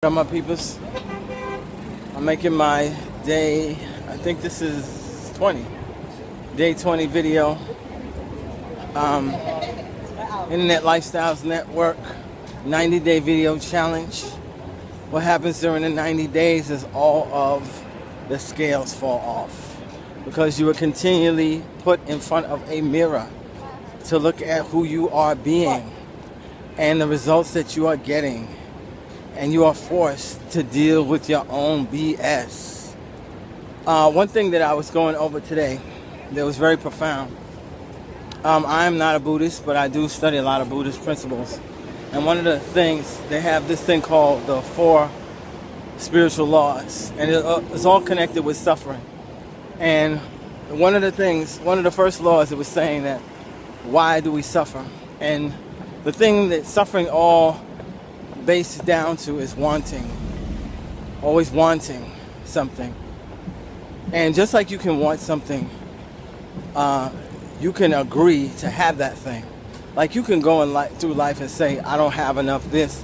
What up, my peoples? I'm making my day, I think this is 20, day 20 video. Internet Lifestyles Network 90-day video challenge. What happens during the 90 days is all of the scales fall off because you are continually put in front of a mirror to look at who you are being and the results that you are getting. And you are forced to deal with your own BS. One thing that I was going over today that was very profound. I am not a Buddhist, but I do study a lot of Buddhist principles. And one of the things, they have this thing called the 4 spiritual laws. And it's all connected with suffering. And one of the first laws, it was saying that, why do we suffer? And the thing that suffering all based down to is wanting, always wanting something. And just like you can want something, you can agree to have that thing. Like you can go through life and say, I don't have enough this,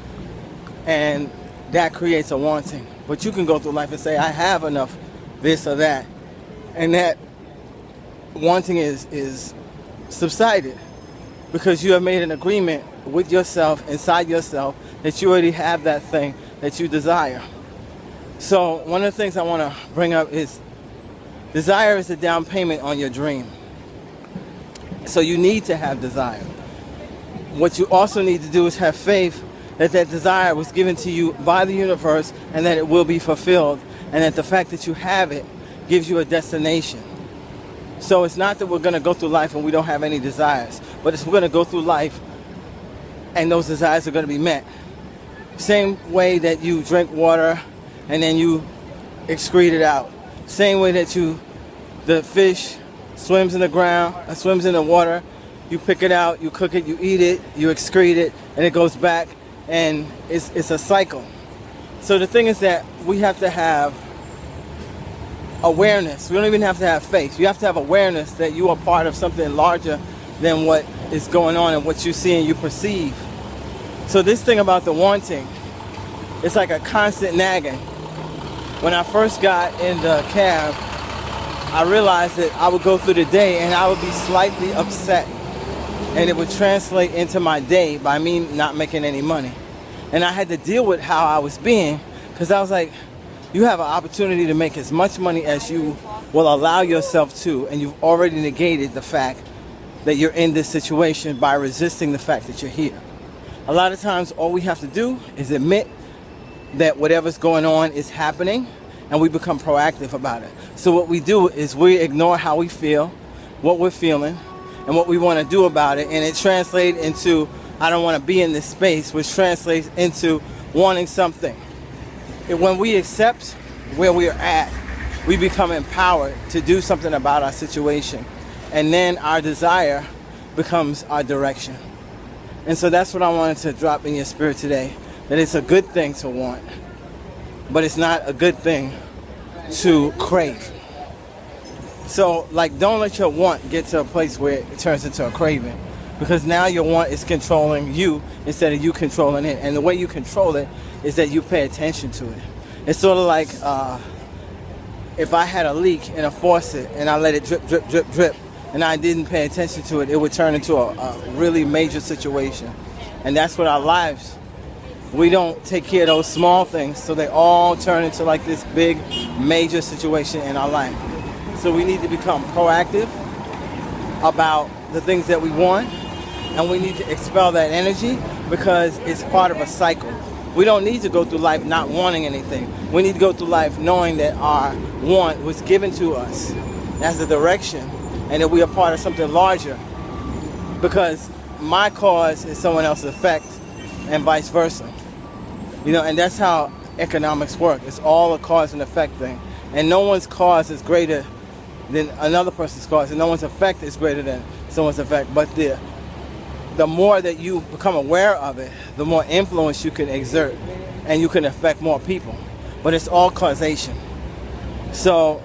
and that creates a wanting. But you can go through life and say, I have enough this or that, and that wanting is subsided because you have made an agreement with yourself, inside yourself, that you already have that thing that you desire. So one of the things I want to bring up is desire is a down payment on your dream. So you need to have desire. What you also need to do is have faith that that desire was given to you by the universe and that it will be fulfilled, and that the fact that you have it gives you a destination. So it's not that we're going to go through life and we don't have any desires, but we're going to go through life and those desires are going to be met. Same way that you drink water and then you excrete it out. Same way that the fish swims in the ground, swims in the water, you pick it out, you cook it, you eat it, you excrete it, and it goes back, and it's a cycle. So the thing is that we have to have awareness. We don't even have to have faith. You have to have awareness that you are part of something larger than what is going on and what you see and you perceive. So this thing about the wanting, it's like a constant nagging. When I first got in the cab, I realized that I would go through the day and I would be slightly upset, and it would translate into my day by me not making any money. And I had to deal with how I was being, because I was like, you have an opportunity to make as much money as you will allow yourself to, and you've already negated the fact that you're in this situation by resisting the fact that you're here. A lot of times all we have to do is admit that whatever's going on is happening, and we become proactive about it. So what we do is we ignore how we feel, what we're feeling, and what we want to do about it, and it translates into, I don't want to be in this space, which translates into wanting something. And when we accept where we are at, we become empowered to do something about our situation. And then our desire becomes our direction. And so that's what I wanted to drop in your spirit today. That it's a good thing to want, but it's not a good thing to crave. So, like, don't let your want get to a place where it turns into a craving. Because now your want is controlling you instead of you controlling it. And the way you control it is that you pay attention to it. It's sort of like if I had a leak in a faucet and I let it drip, drip, drip, drip, and I didn't pay attention to it, it would turn into a really major situation. And that's what our lives, we don't take care of those small things, so they all turn into like this big major situation in our life. So we need to become proactive about the things that we want, and we need to expel that energy because it's part of a cycle. We don't need to go through life not wanting anything. We need to go through life knowing that our want was given to us as a direction, and that we are part of something larger, because my cause is someone else's effect and vice versa. You know, and that's how economics work. It's all a cause and effect thing. And no one's cause is greater than another person's cause, and no one's effect is greater than someone's effect. But the more that you become aware of it, the more influence you can exert, and you can affect more people. But it's all causation. So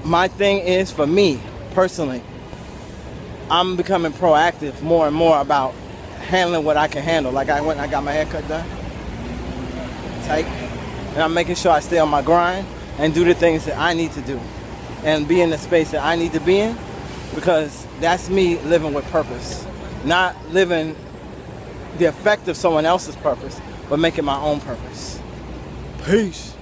my thing is, for me personally, I'm becoming proactive more and more about handling what I can handle. Like I went and I got my hair cut done. tight. And I'm making sure I stay on my grind and do the things that I need to do. And be in the space that I need to be in, because that's me living with purpose. Not living the effect of someone else's purpose, but making my own purpose. Peace.